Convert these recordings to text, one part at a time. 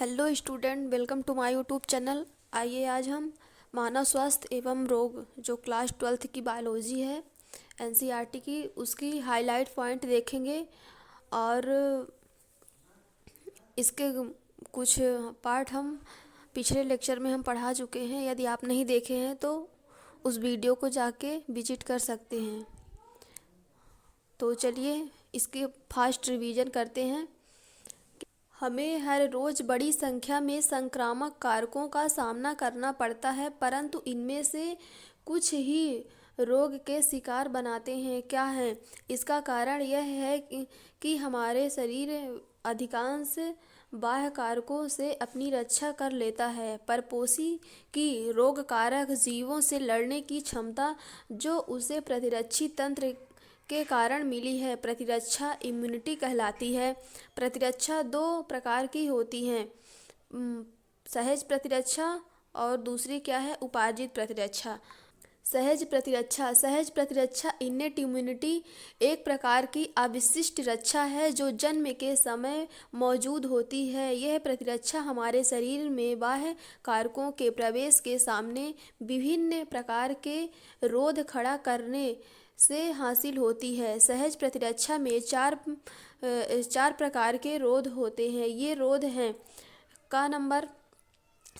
Hello student, welcome to my YouTube channel. आइए आज हम मानव स्वास्थ्य एवं रोग जो क्लास 12th की बायोलॉजी है एनसीईआरटी की, उसकी हाईलाइट पॉइंट देखेंगे और इसके कुछ पार्ट हम पिछले लेक्चर में हम पढ़ा चुके हैं। यदि आप नहीं देखे हैं तो उस वीडियो को जाके विजिट कर सकते हैं। तो चलिए इसके फास्ट रिवीजन करते हैं। हमें हर रोज बड़ी संख्या में संक्रामक कारकों का सामना करना पड़ता है, परंतु इनमें से कुछ ही रोग के शिकार बनाते हैं। क्या है इसका कारण? यह है कि हमारे शरीर अधिकांश बाह्य कारकों से अपनी रक्षा कर लेता है। परपोषी की रोगकारक जीवों से लड़ने की क्षमता जो उसे प्रतिरक्षी तंत्र के कारण मिली है, प्रतिरक्षा इम्यूनिटी कहलाती है। प्रतिरक्षा दो प्रकार की होती है, सहज प्रतिरक्षा और दूसरी क्या है, उपार्जित प्रतिरक्षा। सहज प्रतिरक्षा इन्नेट इम्यूनिटी एक प्रकार की अविशिष्ट रक्षा है जो जन्म के समय मौजूद होती है। यह प्रतिरक्षा हमारे शरीर में बाह्य कारकों के प्रवेश के सामने विभिन्न प्रकार के रोध खड़ा करने से हासिल होती है। सहज प्रतिरक्षा में चार प्रकार के रोध होते हैं। ये रोध हैं का नंबर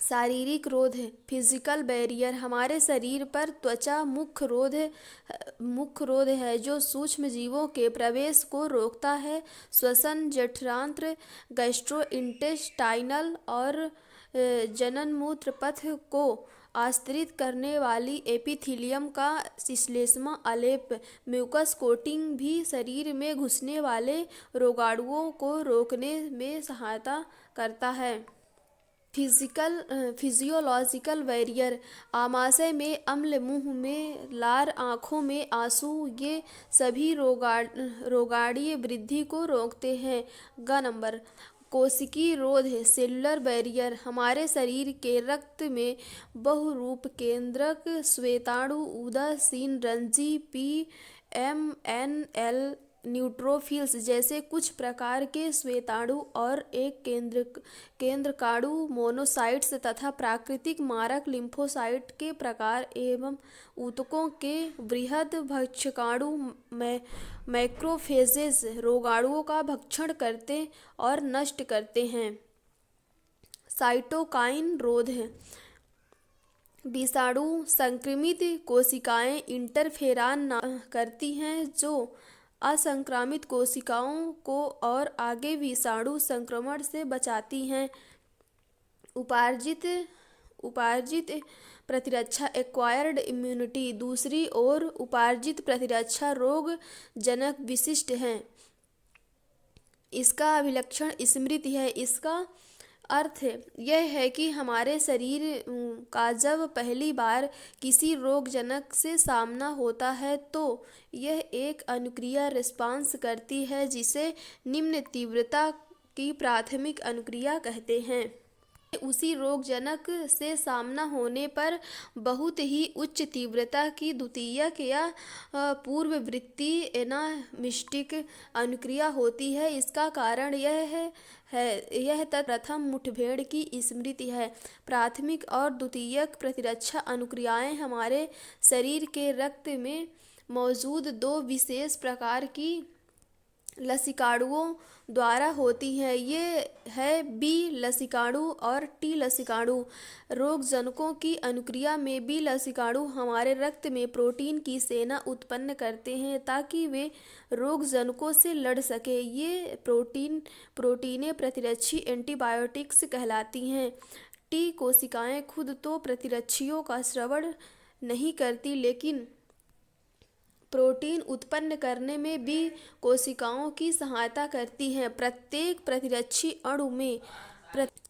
शारीरिक रोध है, फिजिकल बैरियर। हमारे शरीर पर त्वचा मुख्य रोध है जो सूक्ष्म जीवों के प्रवेश को रोकता है। श्वसन जठरांत्र, गैस्ट्रोइंटेस्टाइनल और जनन मूत्र पथ को आश्रित करने वाली एपिथीलियम का श्लेष्मा आलेप, म्यूकस कोटिंग भी शरीर में घुसने वाले रोगाणुओं को रोकने में सहायता करता है। फिजियोलॉजिकल बैरियर, आमाशय में अम्ल, मुंह में लार, आँखों में आंसू, ये सभी रोगाणुीय वृद्धि को रोकते हैं। ग नंबर कोशिकीय रोध, सेलुलर बैरियर। हमारे शरीर के रक्त में बहुरूप केंद्रक श्वेताणु, उदासीन रंजी, PMNL, न्यूट्रोफिल्स जैसे कुछ प्रकार के श्वेताणु और एक केंद्रकाणु मोनोसाइट्स तथा प्राकृतिक मारक लिम्फोसाइट के प्रकार एवं ऊतकों के बृहद भक्षकाणु मैक्रोफेजेस रोगाणुओं का भक्षण करते और नष्ट करते हैं। साइटोकाइन रोध है, विषाणु संक्रमित कोशिकाएं इंटरफेरान करती हैं जो असंक्रामित कोशिकाओं को और आगे विषाणु संक्रमण से बचाती हैं। उपार्जित प्रतिरक्षा, एक्वायर्ड इम्यूनिटी। दूसरी ओर उपार्जित प्रतिरक्षा रोग जनक विशिष्ट है। इसका अभिलक्षण स्मृति है। इसका अर्थ यह है कि हमारे शरीर का जब पहली बार किसी रोगजनक से सामना होता है तो यह एक अनुक्रिया रिस्पांस करती है जिसे निम्न तीव्रता की प्राथमिक अनुक्रिया कहते हैं। उसी रोगजनक से सामना होने पर बहुत ही उच्च तीव्रता की द्वितीयक या पूर्ववर्ती एनामिस्टिक अनुक्रिया होती है। इसका कारण यह प्रथम मुठभेड़ की स्मृति है। प्राथमिक और द्वितीयक प्रतिरक्षा अनुक्रियाएं हमारे शरीर के रक्त में मौजूद दो विशेष प्रकार की लसिकाणुओं द्वारा होती हैं। ये है बी लसिकाणु और टी लसिकाणु। रोगजनकों की अनुक्रिया में बी लसिकाणु हमारे रक्त में प्रोटीन की सेना उत्पन्न करते हैं ताकि वे रोगजनकों से लड़ सके। ये प्रोटीनें प्रतिरक्षी एंटीबायोटिक्स कहलाती हैं। टी कोशिकाएं खुद तो प्रतिरक्षियों का स्रवण नहीं करती, लेकिन प्रोटीन उत्पन्न करने में भी कोशिकाओं की सहायता करती हैं। प्रत्येक प्रतिरक्षी अणु में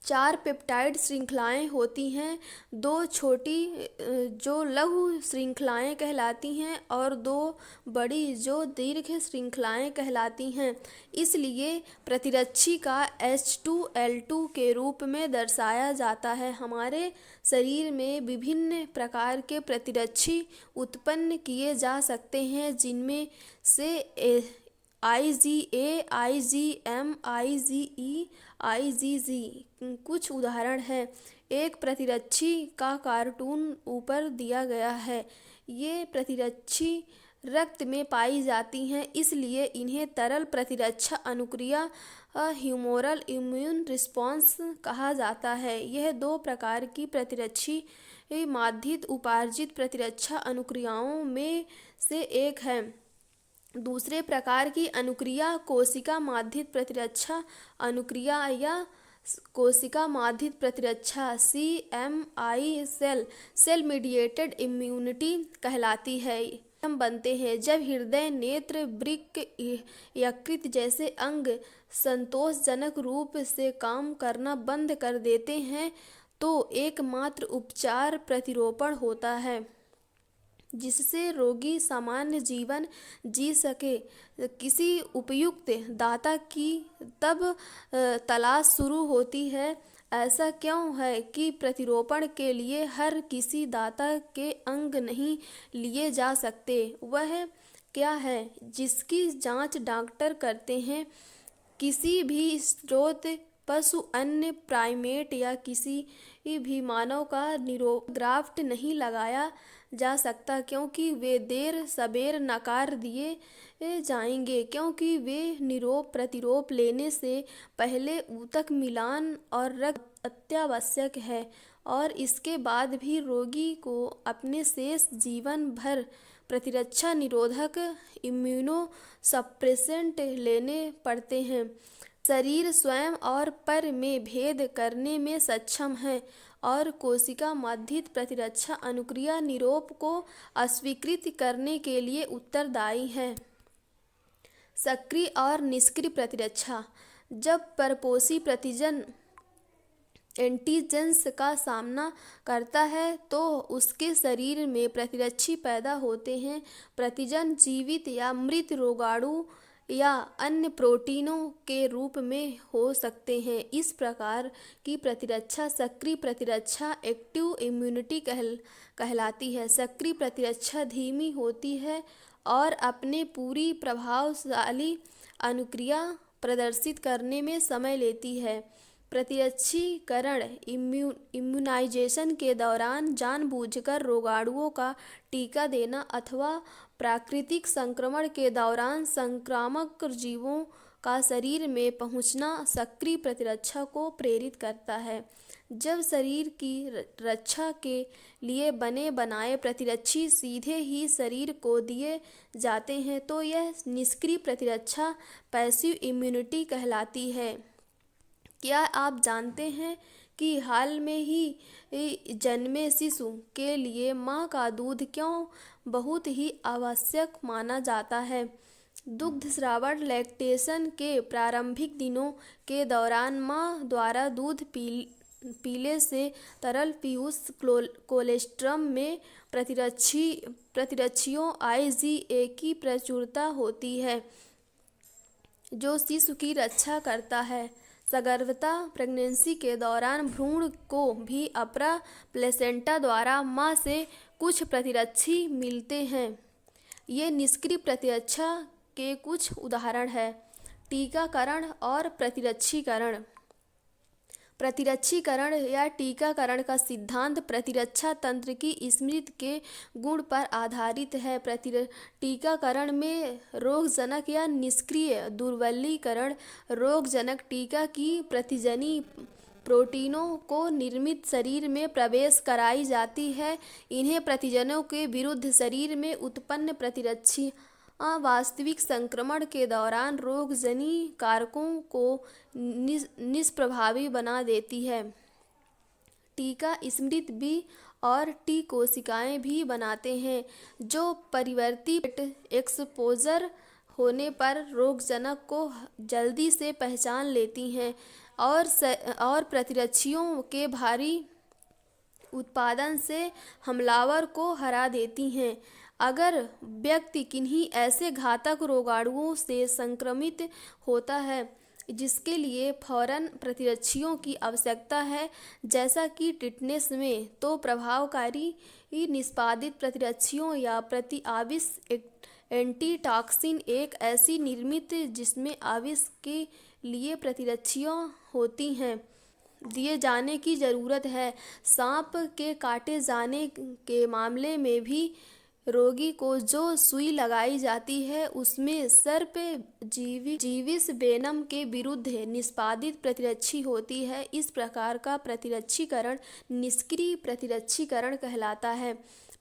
4 पेप्टाइड श्रृंखलाएं होती हैं, 2 छोटी जो लघु श्रृंखलाएं कहलाती हैं और 2 बड़ी जो दीर्घ श्रृंखलाएं कहलाती हैं। इसलिए प्रतिरक्षी का H2L2 के रूप में दर्शाया जाता है। हमारे शरीर में विभिन्न प्रकार के प्रतिरक्षी उत्पन्न किए जा सकते हैं, जिनमें से IgA, IgM, IgE, IgG कुछ उदाहरण हैं। एक प्रतिरक्षी का कार्टून ऊपर दिया गया है। ये प्रतिरक्षी रक्त में पाई जाती हैं, इसलिए इन्हें तरल प्रतिरक्षा अनुक्रिया ह्यूमोरल इम्यून रिस्पॉन्स कहा जाता है। यह दो प्रकार की प्रतिरक्षी माध्यित उपार्जित प्रतिरक्षा अनुक्रियाओं में से एक है। दूसरे प्रकार की अनुक्रिया कोशिका माध्यित प्रतिरक्षा अनुक्रिया या कोशिका माध्यित प्रतिरक्षा CMI सेल मीडिएटेड इम्यूनिटी कहलाती है। हम बनते हैं जब हृदय, नेत्र, वृक्क, यकृत जैसे अंग संतोषजनक रूप से काम करना बंद कर देते हैं तो एकमात्र उपचार प्रतिरोपण होता है, जिससे रोगी सामान्य जीवन जी सके। किसी उपयुक्त दाता की तब तलाश शुरू होती है। ऐसा क्यों है कि प्रतिरोपण के लिए हर किसी दाता के अंग नहीं लिए जा सकते? वह क्या है जिसकी जांच डॉक्टर करते हैं? किसी भी स्रोत, पशु, अन्य प्राइमेट या किसी भी मानव का ग्राफ्ट नहीं लगाया जा सकता, क्योंकि वे देर सबेर नकार दिए जाएंगे, क्योंकि वे प्रतिरोप लेने से पहले ऊतक मिलान और रक्त अत्यावश्यक है, और इसके बाद भी रोगी को अपने शेष जीवन भर प्रतिरक्षा निरोधक इम्यूनो सप्रेसेंट लेने पड़ते हैं। शरीर स्वयं और पर में भेद करने में सक्षम है और कोशिका माध्यित प्रतिरक्षा अनुक्रिया निरोप को अस्वीकृत करने के लिए उत्तरदायी है। सक्रिय और निष्क्रिय प्रतिरक्षा। जब परपोषी प्रतिजन एंटीजेंस का सामना करता है तो उसके शरीर में प्रतिरक्षी पैदा होते हैं। प्रतिजन जीवित या मृत रोगाणु या अन्य प्रोटीनों के रूप में हो सकते हैं। इस प्रकार की प्रतिरक्षा सक्रिय प्रतिरक्षा एक्टिव इम्यूनिटी कहलाती है। सक्रिय प्रतिरक्षा धीमी होती है और अपने पूरी प्रभावशाली अनुक्रिया प्रदर्शित करने में समय लेती है। प्रतिरक्षीकरण इम्यूनाइजेशन के दौरान जानबूझकर रोगाणुओं का टीका देना अथवा प्राकृतिक संक्रमण के दौरान संक्रामक जीवों का शरीर में पहुंचना सक्रिय प्रतिरक्षा को प्रेरित करता है। जब शरीर की रक्षा के लिए बने बनाए प्रतिरक्षी सीधे ही शरीर को दिए जाते हैं तो यह निष्क्रिय प्रतिरक्षा पैसिव इम्यूनिटी कहलाती है। क्या आप जानते हैं कि हाल में ही जन्मे शिशु के लिए माँ का दूध क्यों बहुत ही आवश्यक माना जाता है? दुग्ध स्रावण लैक्टेशन के प्रारंभिक दिनों के दौरान माँ द्वारा दूध पीले से तरल पीयूष कोलेस्ट्रम में प्रतिरक्षियों IgA की प्रचुरता होती है, जो शिशु की रक्षा करता है। सगर्भता प्रेगनेंसी के दौरान भ्रूण को भी अपर प्लेसेंटा द्वारा माँ से कुछ प्रतिरक्षी मिलते हैं। ये निष्क्रिय प्रतिरक्षा के कुछ उदाहरण हैं। टीकाकरण और प्रतिरक्षीकरण। प्रतिरक्षीकरण या टीकाकरण का सिद्धांत प्रतिरक्षा तंत्र की स्मृति के गुण पर आधारित है। टीकाकरण में रोगजनक या निष्क्रिय दुर्बलीकरण रोगजनक टीका की प्रतिजनी प्रोटीनों को निर्मित शरीर में प्रवेश कराई जाती है। इन्हें प्रतिजनों के विरुद्ध शरीर में उत्पन्न प्रतिरक्षी वास्तविक संक्रमण के दौरान रोगजनी कारकों को निष्प्रभावी बना देती है। टीका स्मृति बी और टी कोशिकाएं भी बनाते हैं, जो परिवर्तित एक्सपोजर होने पर रोगजनक को जल्दी से पहचान लेती हैं और प्रतिरक्षियों के भारी उत्पादन से हमलावर को हरा देती हैं। अगर व्यक्ति किन्हीं ऐसे घातक रोगाणुओं से संक्रमित होता है जिसके लिए फौरन प्रतिरक्षियों की आवश्यकता है, जैसा कि टिटनेस में, तो प्रभावकारी निष्पादित प्रतिरक्षियों या प्रतिआविष एंटीटॉक्सिन एक ऐसी निर्मित जिसमें आविष के लिए प्रतिरक्षियाँ होती हैं दिए जाने की ज़रूरत है। सांप के काटे जाने के मामले में भी रोगी को जो सुई लगाई जाती है उसमें सर्प जीविस वेनम के विरुद्ध निष्पादित प्रतिरक्षी होती है। इस प्रकार का प्रतिरक्षीकरण निष्क्रिय प्रतिरक्षीकरण कहलाता है।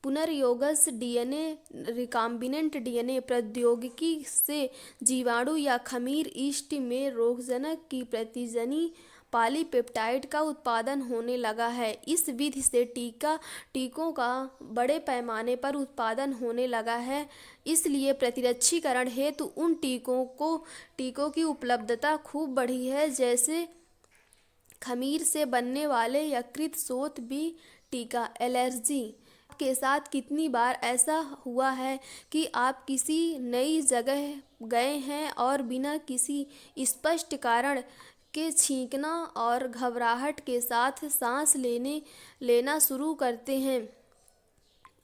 पुनर्योगस डीएनए रिकाम्बिनेंट डीएनए प्रौद्योगिकी से जीवाणु या खमीर यीस्ट में रोगजनक की प्रतिजनी पॉलीपेप्टाइड का उत्पादन होने लगा है। इस विधि से टीकों का बड़े पैमाने पर उत्पादन होने लगा है। इसलिए प्रतिरक्षीकरण हेतु उन टीकों की उपलब्धता खूब बढ़ी है, जैसे खमीर से बनने वाले यकृत शोथ बी टीका। एलर्जी के साथ कितनी बार ऐसा हुआ है कि आप किसी नई जगह गए हैं और बिना किसी स्पष्ट कारण के छींकना और घबराहट के साथ सांस लेना शुरू करते हैं,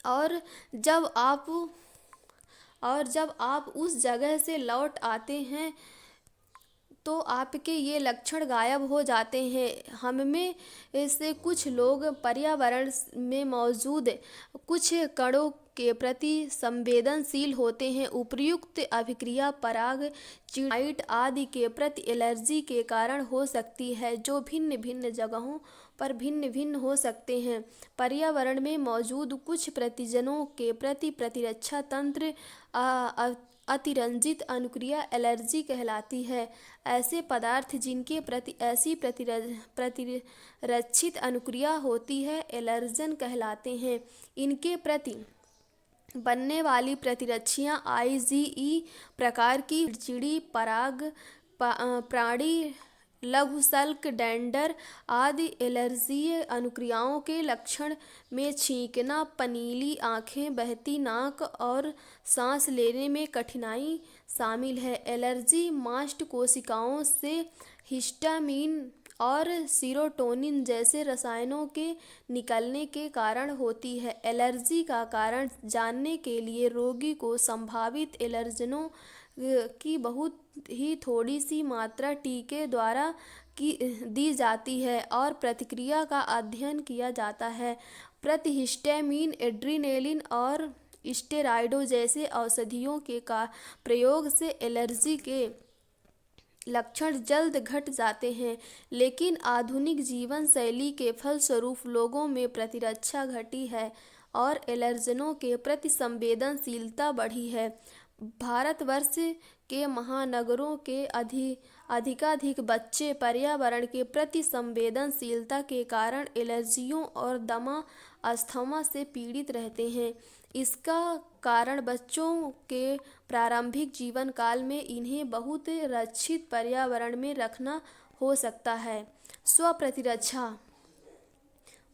और जब आप उस जगह से लौट आते हैं तो आपके ये लक्षण गायब हो जाते हैं। हममें से कुछ लोग पर्यावरण में मौजूद कुछ कणों के प्रति संवेदनशील होते हैं। उपर्युक्त अभिक्रिया पराग चिड़ाइट आदि के प्रति एलर्जी के कारण हो सकती है, जो भिन्न भिन्न जगहों पर भिन्न भिन्न हो सकते हैं। पर्यावरण में मौजूद कुछ प्रतिजनों के प्रति प्रतिरक्षा तंत्र अतिरंजित अनुक्रिया एलर्जी कहलाती है। ऐसे पदार्थ जिनके प्रति ऐसी प्रतिरक्षित अनुक्रिया होती है एलर्जन कहलाते हैं। इनके प्रति बनने वाली प्रतिरक्षियाँ IgE प्रकार की चिड़ी, पराग प्राणी, लघुशल्क, डेंडर आदि एलर्जीय अनुक्रियाओं के लक्षण में छींकना, पनीली आँखें, बहती नाक और सांस लेने में कठिनाई शामिल है। एलर्जी मास्ट कोशिकाओं से हिस्टामिन और सीरोटोनिन जैसे रसायनों के निकलने के कारण होती है। एलर्जी का कारण जानने के लिए रोगी को संभावित एलर्जनों की बहुत ही थोड़ी सी मात्रा टीके द्वारा दी जाती है और प्रतिक्रिया का अध्ययन किया जाता है। प्रतिहिस्टामिन, एड्रेनालिन और स्टेरॉइडों जैसे औषधियों के प्रयोग से एलर्जी के लक्षण जल्द घट जाते हैं, लेकिन आधुनिक जीवन शैली के फलस्वरूप लोगों में प्रतिरक्षा घटी है और एलर्जनों के प्रति संवेदनशीलता बढ़ी है। भारतवर्ष के महानगरों के अधिकाधिक बच्चे पर्यावरण के प्रति संवेदनशीलता के कारण एलर्जियों और दमा, अस्थमा से पीड़ित रहते हैं। इसका कारण बच्चों के प्रारंभिक जीवन काल में इन्हें बहुत रक्षित पर्यावरण में रखना हो सकता है। स्वप्रतिरक्षा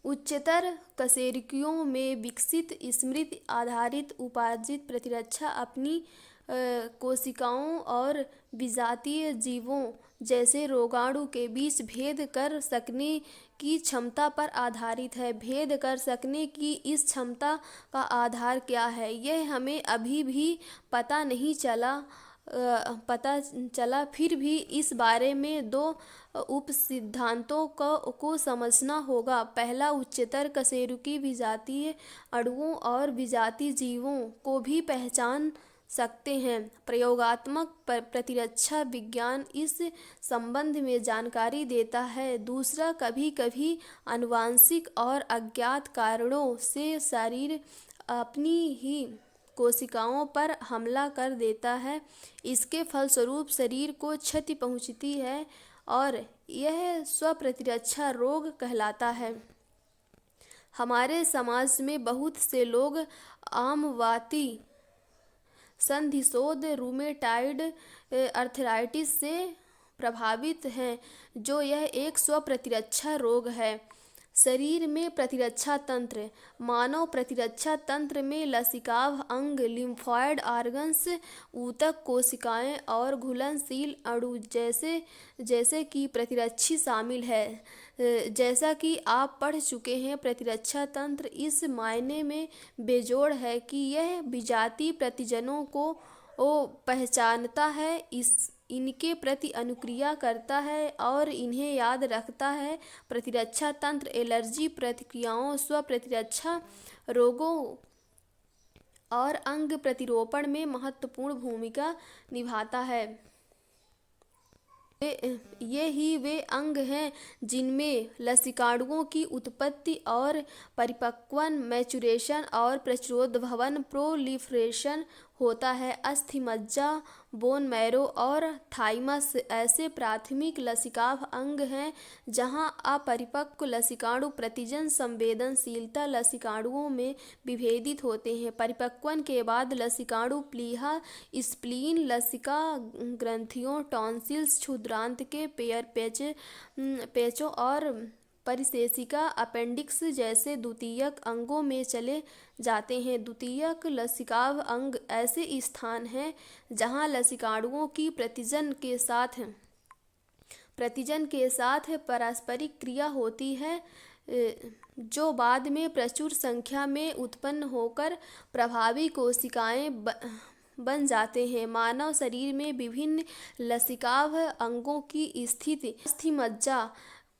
उच्चतर कशेरुकियों में विकसित स्मृति आधारित उपार्जित प्रतिरक्षा अपनी कोशिकाओं और विजातीय जीवों जैसे रोगाणु के बीच भेद कर सकने की क्षमता पर आधारित है। भेद कर सकने की इस क्षमता का आधार क्या है, यह हमें अभी भी पता चला। फिर भी इस बारे में दो उपसिद्धांतों को समझना होगा। पहला, उच्चतर कशेरुकी विजातीय अणुओं और विजातीय जीवों को भी पहचान सकते हैं। प्रयोगात्मक प्रतिरक्षा विज्ञान इस संबंध में जानकारी देता है। दूसरा, कभी कभी आनुवंशिक और अज्ञात कारणों से शरीर अपनी ही कोशिकाओं पर हमला कर देता है। इसके फलस्वरूप शरीर को क्षति पहुंचती है और यह स्वप्रतिरक्षा रोग कहलाता है। हमारे समाज में बहुत से लोग आमवाती, संधिशोथ, रूमेटाइड अर्थराइटिस से प्रभावित हैं, जो यह एक स्वप्रतिरक्षा रोग है। शरीर में प्रतिरक्षा तंत्र। मानव प्रतिरक्षा तंत्र में लसिकाव अंग, लिम्फॉइड ऑर्गन्स, ऊतक कोशिकाएं और घुलनशील अणु जैसे कि प्रतिरक्षी शामिल है। जैसा कि आप पढ़ चुके हैं, प्रतिरक्षा तंत्र इस मायने में बेजोड़ है कि यह विजातीय प्रतिजनों को पहचानता है, इनके प्रति अनुक्रिया करता है और इन्हें याद रखता है। प्रतिरक्षा तंत्र एलर्जी प्रतिक्रियाओं, स्व प्रतिरक्षा, रोगों और अंग प्रतिरोपण में महत्वपूर्ण भूमिका निभाता है। ये ही वे अंग हैं जिनमें लसिकाणुओं की उत्पत्ति और परिपक्वन, मैचुरेशन और प्रचुरोद्भवन, प्रोलिफरेशन होता है। अस्थि मज्जा, बोन मैरो और थाइमस ऐसे प्राथमिक लसिकाव अंग हैं जहां अपरिपक्व लसिकाणु प्रतिजन संवेदनशीलता लसिकाणुओं में विभेदित होते हैं। परिपक्वन के बाद लसिकाणु प्लीहा, स्प्लीन, लसिका ग्रंथियों, टॉन्सिल्स, क्षुद्रांत के पेचों और परिशेषिका अपेंडिक्स जैसे द्वितीयक अंगों में चले जाते हैं। द्वितीयक लसिकाव अंग ऐसे स्थान हैं जहां लसिकाणुओं की प्रतिजन के साथ पारस्परिक क्रिया होती है, जो बाद में प्रचुर संख्या में उत्पन्न होकर प्रभावी कोशिकाएं बन जाते हैं। मानव शरीर में विभिन्न लसिकाव अंगों की स्थिति। अस्थि मज्जा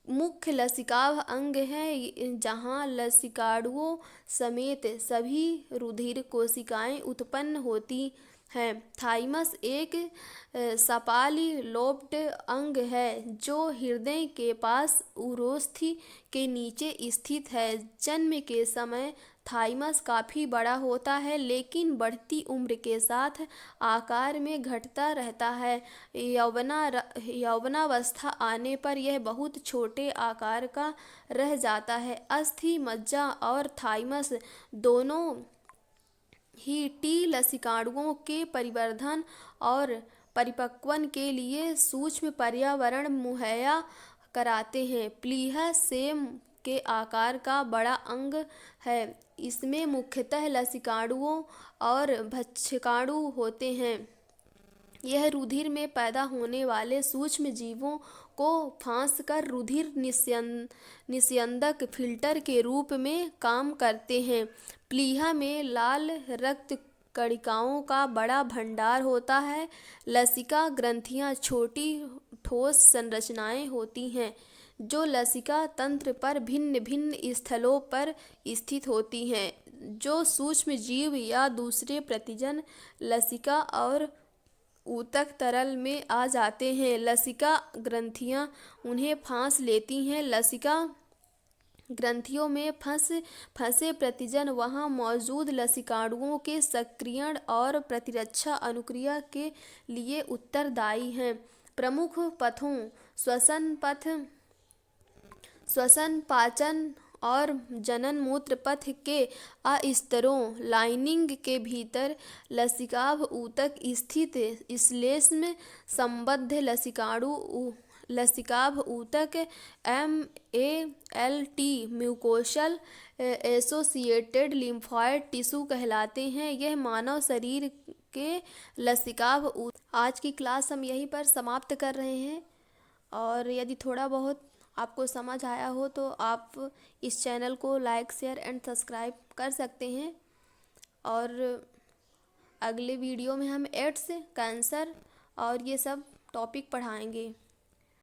मुख्य लसिकाव अंग है जहां लसिकाणुओं समेत सभी रुधिर कोशिकाएं उत्पन्न होती हैं। थाइमस एक सपाली लोब्ड अंग है जो हृदय के पास उरोस्थि के नीचे स्थित है। जन्म के समय थाइमस काफ़ी बड़ा होता है, लेकिन बढ़ती उम्र के साथ आकार में घटता रहता है। यौवनावस्था आने पर यह बहुत छोटे आकार का रह जाता है। अस्थि मज्जा और थाइमस दोनों ही टी लसिकाणुओं के परिवर्धन और परिपक्वन के लिए सूक्ष्म पर्यावरण मुहैया कराते हैं। प्लीहा सेम के आकार का बड़ा अंग है। इसमें मुख्यतः लसिकाणुओं और भक्षकाणु होते हैं। यह रुधिर में पैदा होने वाले सूक्ष्म जीवों को फांस कर रुधिर निस्यंदक फिल्टर के रूप में काम करते हैं। प्लीहा में लाल रक्त कणिकाओं का बड़ा भंडार होता है। लसिका ग्रंथियां छोटी ठोस संरचनाएं होती हैं जो लसिका तंत्र पर भिन्न भिन्न स्थलों पर स्थित होती हैं, जो सूक्ष्म जीव या दूसरे प्रतिजन लसिका और ऊतक तरल में आ जाते हैं। लसिका ग्रंथियां उन्हें फांस लेती हैं। लसिका ग्रंथियों में फंसे प्रतिजन वहां मौजूद लसिकाणुओं के सक्रियण और प्रतिरक्षा अनुक्रिया के लिए उत्तरदायी हैं। प्रमुख पथों श्वसन, पाचन और जनन मूत्र पथ के अस्तरों लाइनिंग के भीतर लसिकाव ऊतक स्थित श्लेष्म संबद्ध लसिकाव ऊतक MALT म्यूकोशल एसोसिएटेड लिम्फॉइड टिश्यू कहलाते हैं। यह मानव शरीर के लसिकाव ऊतक। आज की क्लास हम यहीं पर समाप्त कर रहे हैं, और यदि थोड़ा बहुत आपको समझ आया हो तो आप इस चैनल को लाइक, शेयर एंड सब्सक्राइब कर सकते हैं। और अगले वीडियो में हम एड्स, कैंसर और ये सब टॉपिक पढ़ाएंगे।